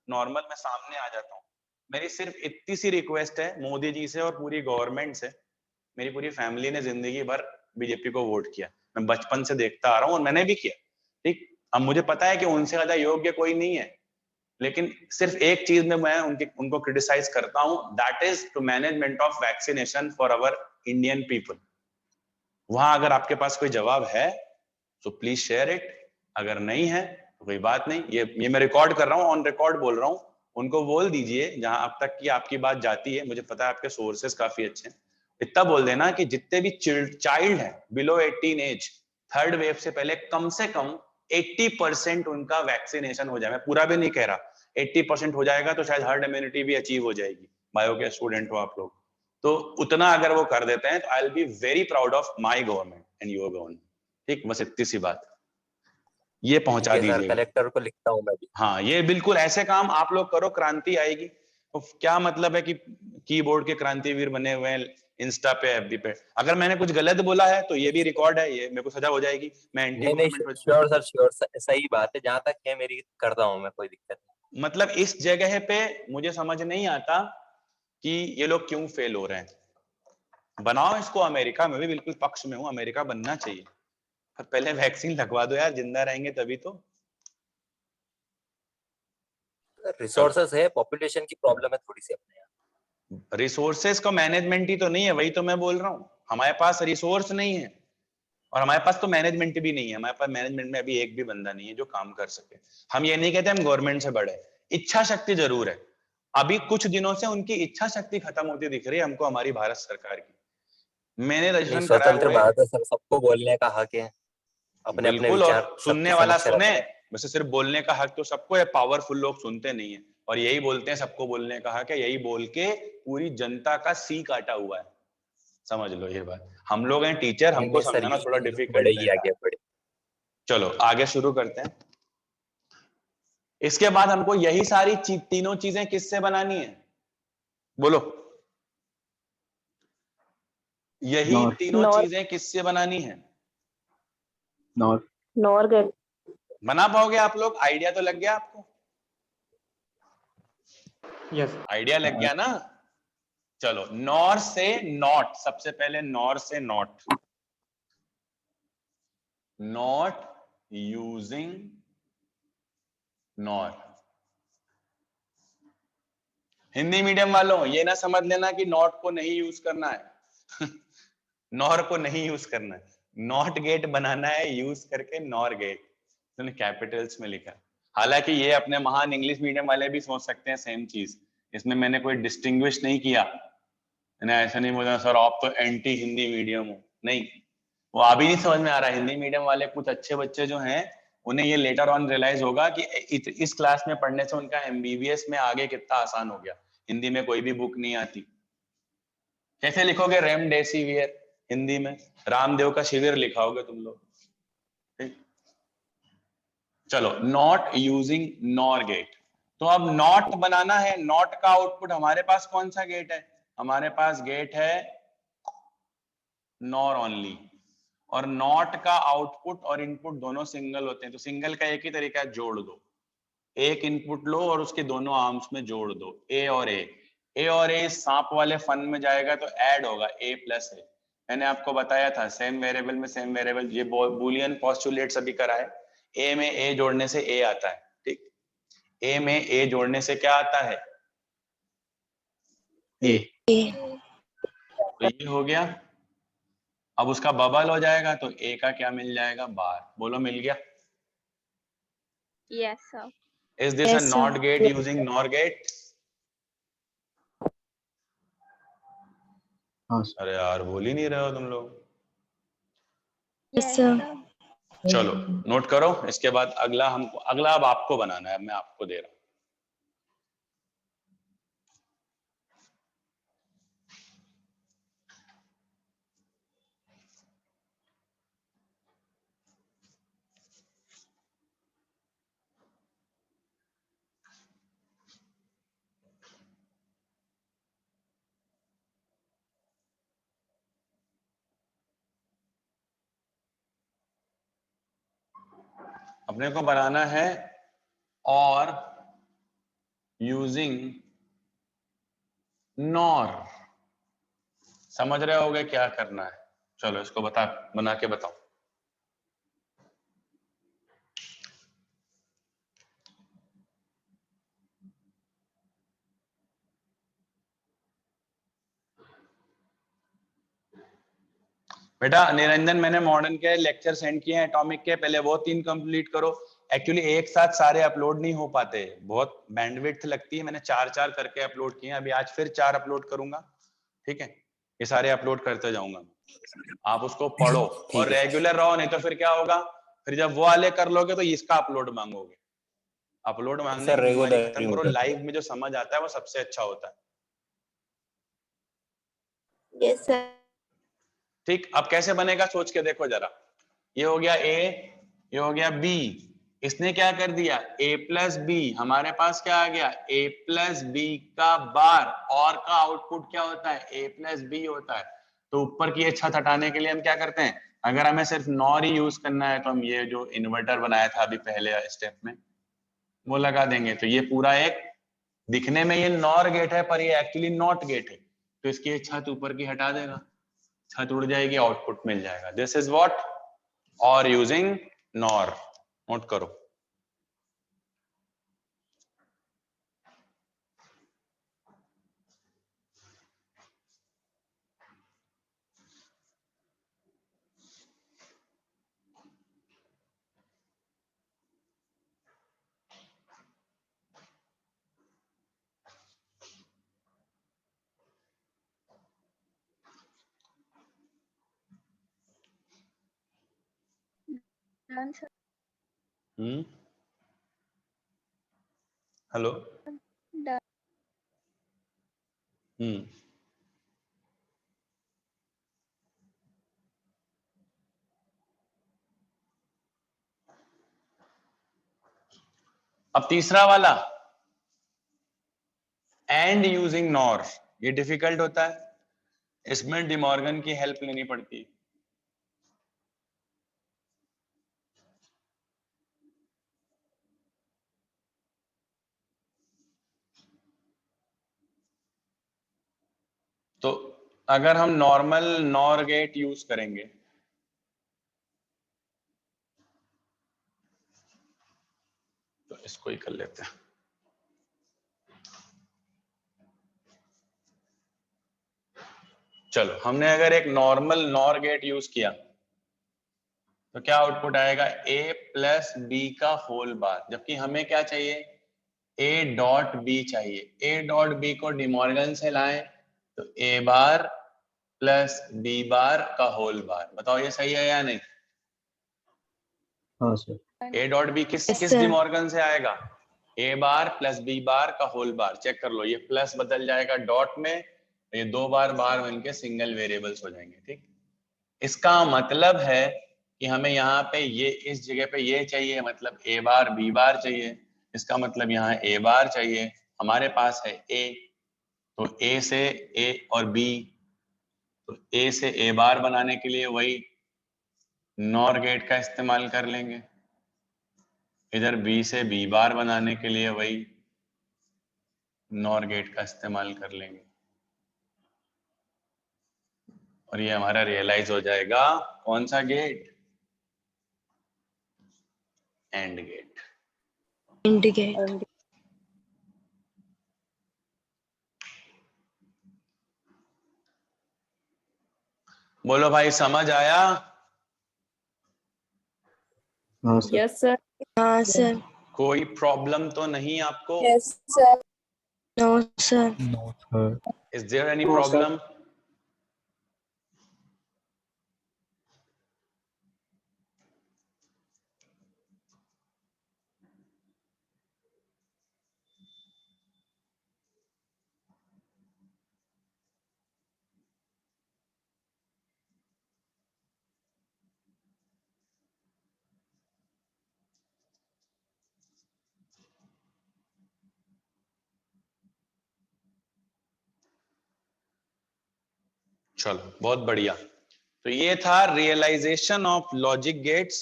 Normal मैं सामने आ जाता हूँ। मेरी सिर्फ इतनी सी रिक्वेस्ट है मोदी जी से और पूरी गवर्नमेंट से। मेरी पूरी फैमिली ने जिंदगी भर बीजेपी को वोट किया, मैं बचपन से देखता आ रहा हूँ और मैंने भी किया, ठीक। अब मुझे पता है कि उनसे ज्यादा योग्य कोई नहीं है, लेकिन सिर्फ एक चीज में मैं उनको क्रिटिसाइज करता हूँ, that is to management of vaccination for our Indian people. वहां अगर आपके पास कोई जवाब है तो प्लीज शेयर इट, अगर नहीं है तो कोई बात नहीं। ये मैं रिकॉर्ड कर रहा हूँ, ऑन रिकॉर्ड बोल रहा हूँ। उनको बोल दीजिए जहां अब तक की आपकी बात जाती है, मुझे पता है आपके सोर्सेस काफी अच्छे हैं, इतना बोल देना कि जितने भी चाइल्ड हैं बिलो 18 एज, थर्ड वेव से पहले कम से कम 80% उनका वैक्सीनेशन हो जाए। मैं पूरा भी नहीं कह रहा, 80% हो जाएगा तो शायद हर्ड इम्यूनिटी भी अचीव हो जाएगी। बायो के स्टूडेंट हो आप लोग, तो उतना अगर वो कर देते हैं तो I will be very proud of my government and your government, ठीक। बस इतनी सी बात, ये ठीक पहुंचा है सर, दीजिएगा। कलेक्टर को लिखता हूँ मैं भी। हाँ, ये बिल्कुल ऐसे काम आप लोग करो, क्रांति आएगी। तो क्या मतलब है कि कीबोर्ड के क्रांतिवीर बने हुए हैं इंस्टा पे, एफबी पे। अगर मैंने कुछ गलत बोला है तो ये भी रिकॉर्ड है, ये मेरे को सजा हो जाएगी, मैं एंटी नहीं नहीं, गवर्नमेंट हो जाऊंगा। श्योर सर, श्योर, सही बात है, जहां तक है मेरी करता हूँ मैं, कोई दिक्कत नहीं। मतलब इस जगह पे मुझे समझ नहीं आता कि ये लोग क्यों फेल हो रहे हैं। बनाओ इसको अमेरिका, मैं भी बिल्कुल पक्ष में हूँ, अमेरिका बनना चाहिए, पर पहले वैक्सीन लगवा दो यार, जिंदा रहेंगे तभी तो। चलो, रिसोर्सेस है, पॉपुलेशन की प्रॉब्लम है थोड़ी सी अपने यहाँ। रिसोर्सेज का मैनेजमेंट ही तो नहीं है, वही तो मैं बोल रहा हूँ। हमारे पास रिसोर्स नहीं है और हमारे पास तो मैनेजमेंट भी नहीं है। हमारे पास मैनेजमेंट में अभी एक भी बंदा नहीं है जो काम कर सके। हम ये नहीं कहते हम गवर्नमेंट से बड़े, इच्छा शक्ति जरूर है। अभी कुछ दिनों से उनकी इच्छा शक्ति खत्म होती दिख रही है हमको, हमारी भारत सरकार की। मैंने नहीं, रजिस्ट्रेशन कराए स्वतंत्र हुए, भारत है सर, सबको बोलने का हक है, अपने अपने बिल्कुल, और विचार सबके सुनने वाला समक्ष सुने। रखने। वैसे सिर्फ बोलने का हक तो सबको है, पावरफुल लोग सुनते नहीं है और यही बोलते हैं सबको बोलने का हक है, यही बोल के पूरी जनता का सी काटा हुआ है। समझ लो ये बात। हम लोग हैं टीचर, नहीं हमको नहीं सर, समझाना थोड़ा युग डिफिकल्ट बढ़ेगी, रहता है। आगे बढ़े। चलो आगे शुरू करते हैं। इसके बाद हमको यही सारी तीनों चीजें किससे बनानी है, बोलो। यही नॉर तीनों नॉर चीजें किससे बनानी है? NOR NOR gate. बना पाओगे आप लोग? आइडिया तो लग गया आपको? यस। आइडिया लग गया ना? चलो, नॉर से नॉट, सबसे पहले नॉर से not, not using nor. Hindi medium वालों ये ना समझ लेना कि नॉट को नहीं यूज करना है नॉर को नहीं यूज करना है, नॉट गेट बनाना है यूज करके नॉर गेट। तुमने कैपिटल्स में लिखा। हालांकि ये अपने महान इंग्लिश मीडियम वाले भी सोच सकते हैं सेम चीज, इसमें मैंने कोई डिस्टिंग्विश नहीं किया। मैंने ऐसा नहीं बोला सर आप तो एंटी हिंदी मीडियम हो, नहीं। वो अभी नहीं समझ में आ रहा। हिंदी मीडियम वाले कुछ अच्छे बच्चे जो हैं उन्हें ये लेटर ऑन रियलाइज होगा कि इस क्लास में पढ़ने से उनका एमबीबीएस में आगे कितना आसान हो गया। हिंदी में कोई भी बुक नहीं आती। कैसे लिखोगे रेमडेसिवियर हिंदी में? रामदेव का शिविर लिखाओगे तुम लोग, ठीक। चलो, नॉट यूजिंग नॉर गेट। तो अब नॉट बनाना है, नॉट का आउटपुट हमारे पास कौन सा गेट है? हमारे पास गेट है नॉर ओनली। और नॉट का आउटपुट और इनपुट दोनों सिंगल होते हैं, तो सिंगल का एक ही तरीका है, जोड़ दो। एक इनपुट लो और उसके दोनों आर्म्स में जोड़ दो, ए और ए। ए और ए सांप वाले फन में जाएगा तो ऐड होगा ए प्लस ए। मैंने आपको बताया था सेम वेरिएबल में सेम वेरिएबल, ये बूलियन पोस्टुलेट्स अभी कराए। ए में ए जोड़ने से ए आता है, ठीक। ए में ए जोड़ने से क्या आता है? ए। तो ये हो गया। अब उसका बबल हो जाएगा तो ए का क्या मिल जाएगा? बार। बोलो मिल गया? Yes, sir. Is this a NOT gate using NOR gate? हाँ अरे यार बोल ही नहीं रहे हो तुम लोग। Yes, sir. चलो नोट करो। इसके बाद अगला हमको, अगला अब आपको बनाना है, मैं आपको दे रहा हूं। अपने को बनाना है और यूजिंग नॉर। समझ रहे होगे क्या करना है? चलो इसको बना के बताओ। बेटा निरंजन, मैंने मॉडर्न के लेक्चर सेंड किए हैं एटॉमिक के, पहले वो 3 कंप्लीट करो। एक्चुअली एक साथ सारे अपलोड नहीं हो पाते, बहुत बैंडविड्थ लगती है। मैंने 4 करके अपलोड किए हैं, अभी आज फिर 4 अपलोड करूंगा, ठीक है? ये सारे अपलोड करते जाऊंगा, आप उसको पढ़ो और रेगुलर रहो, नहीं तो फिर क्या होगा, फिर जब वो वाले कर लोगे तो इसका अपलोड मांगोगे। अपलोड मांगने की बीमारी खत्म करो, लाइव में जो समझ आता है वो सबसे अच्छा होता है। Yes, sir. ठीक, अब कैसे बनेगा सोच के देखो जरा। ये हो गया A, ये हो गया B, इसने क्या कर दिया A प्लस बी, हमारे पास क्या आ गया A प्लस बी का बार, और का आउटपुट क्या होता है A प्लस बी होता है। तो ऊपर की छत हटाने के लिए हम क्या करते हैं, अगर हमें सिर्फ नॉर ही यूज करना है तो हम ये जो इन्वर्टर बनाया था अभी पहले स्टेप में वो लगा देंगे। तो ये पूरा एक दिखने में ये नॉर गेट है पर ये एक्चुअली नॉट गेट है, तो इसकी ये छत ऊपर की हटा देगा, छत उड़ जाएगी, आउटपुट मिल जाएगा। दिस इज व्हाट और यूजिंग नॉर। नोट करो। Done, sir. हेलो। Done. अब तीसरा वाला एंड यूजिंग नॉर, ये डिफिकल्ट होता है, इसमें डिमॉर्गन की हेल्प लेनी पड़ती है। तो अगर हम नॉर्मल नॉर गेट यूज करेंगे तो इसको ही कर लेते हैं। चलो, हमने अगर एक नॉर्मल नॉर गेट यूज किया तो क्या आउटपुट आएगा A प्लस बी का होल बार, जबकि हमें क्या चाहिए A डॉट बी चाहिए। A डॉट बी को डिमॉर्गन से लाएं तो A bar plus B bar का होल बार। बताओ ये सही है या नहीं? हाँ सर। A डॉट बी किस डिमॉर्गन से आएगा? A bar plus B bar का होल बार। चेक कर लो, ये प्लस बदल जाएगा डॉट में, ये 2 बार बार बनके सिंगल वेरिएबल्स हो जाएंगे। ठीक, इसका मतलब है कि हमें यहाँ पे ये इस जगह पे ये चाहिए, मतलब A बार B बार चाहिए, इसका मतलब यहाँ A बार चाहिए। हमारे पास है A, तो A से A और B, तो A से A बार बनाने के लिए वही नॉर गेट का इस्तेमाल कर लेंगे, इधर B से B बार बनाने के लिए वही नॉर गेट का इस्तेमाल कर लेंगे, और ये हमारा रियलाइज हो जाएगा कौन सा gate? AND gate. End gate. बोलो भाई, समझ आया? हाँ सर। Yes, sir. हाँ sir. कोई प्रॉब्लम तो नहीं आपको? Yes, sir. No sir. No sir. Is there any No, sir. problem? चलो, बहुत बढ़िया। तो ये था realization of logic gates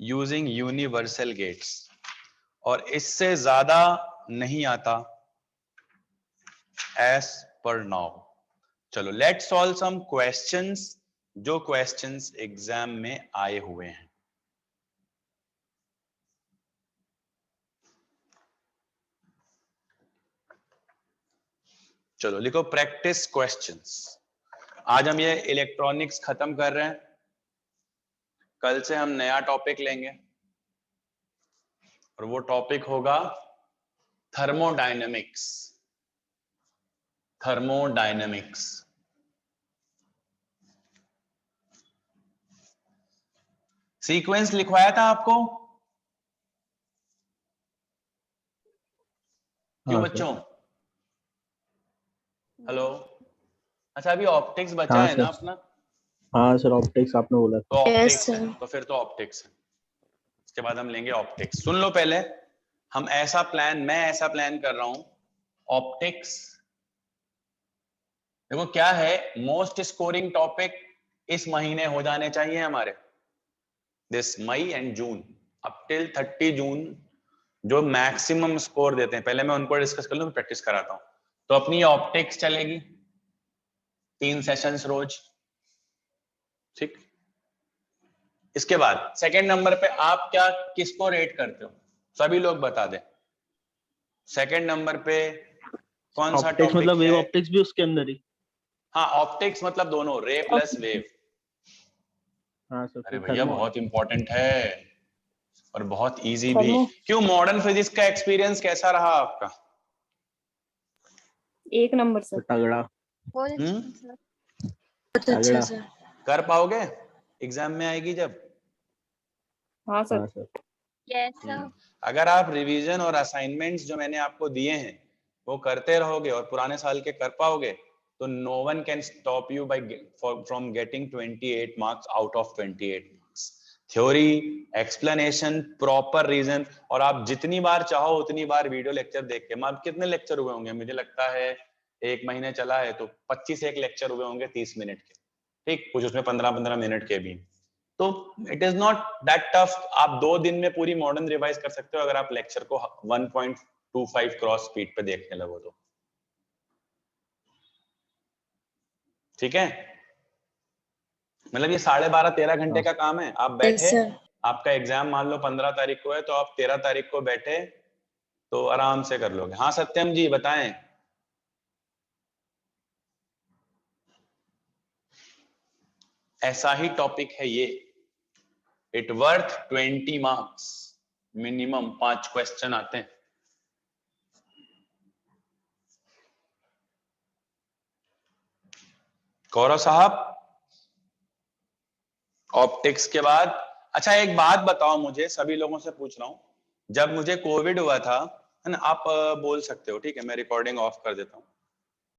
using universal gates, और इससे ज्यादा नहीं आता एज पर नाउ। चलो लेट्स सॉल्व सम क्वेश्चंस, जो क्वेश्चंस एग्जाम में आए हुए हैं। चलो लिखो प्रैक्टिस क्वेश्चंस। आज हम ये इलेक्ट्रॉनिक्स खत्म कर रहे हैं, कल से हम नया टॉपिक लेंगे और वो टॉपिक होगा थर्मोडायनेमिक्स। थर्मोडायनेमिक्स सीक्वेंस लिखवाया था आपको? क्यों हाँ, बच्चों? हेलो, अच्छा अभी ऑप्टिक्स बचा हाँ, है ना सर। अपना? हाँ सर, ऑप्टिक्स आपने बोला तो था। ऑप्टिक्स Yes, है, sir. तो फिर तो ऑप्टिक्स है। इसके बाद हम लेंगे ऑप्टिक्स। सुन लो पहले, मैं ऐसा प्लान कर रहा हूं, ऑप्टिक्स देखो क्या है, मोस्ट स्कोरिंग टॉपिक इस महीने हो जाने चाहिए हमारे, this May and June, up till 30 June जो मैक्सिमम स्कोर देते हैं, पहले मैं उनको डिस्कस कर लूं, प्रैक्टिस कराता हूं। तो अपनी ऑप्टिक्स चलेगी 3 सेशंस रोज, ठीक। इसके बाद सेकंड नंबर पे आप क्या किसको रेट करते हो, सभी लोग बता दें। सेकंड नंबर पे कौन सा ऑप्टिक्स टॉपिक मतलब वेव है? ऑप्टिक्स भी उसके अंदर ही? हाँ ऑप्टिक्स मतलब दोनों, रे प्लस वेव। हाँ सर, अरे फिर भैया थर्मो। बहुत इंपॉर्टेंट है और बहुत इजी भी। क्यों, मॉडर्न फिजिक्स का एक्सपीरियंस कैसा रहा आपका? 1 नंबर सर। तगड़ा। बहुत अच्छा तगड़ा। सर। कर पाओगे? एग्जाम में आएगी जब? हाँ सर। हाँ सर। Yes, sir. अगर आप रिवीजन और असाइनमेंट्स जो मैंने आपको दिए हैं वो करते रहोगे और पुराने साल के कर पाओगे, तो no one can stop you by from getting 28 marks out of 28 marks. Theory, explanation, proper reason, और आप जितनी बार चाहो उतनी बार वीडियो लेक्चर देख के। आप कितने लेक्चर हुए होंगे? मुझे लगता है 1 महीने चला है तो 25 एक लेक्चर हुए होंगे 30 मिनट के, ठीक, कुछ उसमें 15-15 मिनट के भी। तो it is not that tough. आप 2 दिन में पूरी मॉडर्न रिवाइज कर सकते हो अगर आप लेक्चर को 1.25 क्रॉस स्पीड पे देखने लगो तो, ठीक है। मतलब ये 12.5-13 घंटे का काम है। आप Yes, बैठे, sir. आपका एग्जाम मान लो 15 तारीख को है, तो आप 13 तारीख को बैठे तो आराम से कर लोगे। हाँ सत्यम जी बताएं। ऐसा ही टॉपिक है ये, it worth 20 marks, minimum 5 question आते हैं। गौरव साहब, ऑप्टिक्स के बाद अच्छा एक बात बताओ मुझे, सभी लोगों से पूछ रहा हूं, जब मुझे कोविड हुआ था, है ना, आप बोल सकते हो, ठीक है, मैं रिकॉर्डिंग ऑफ कर देता हूं।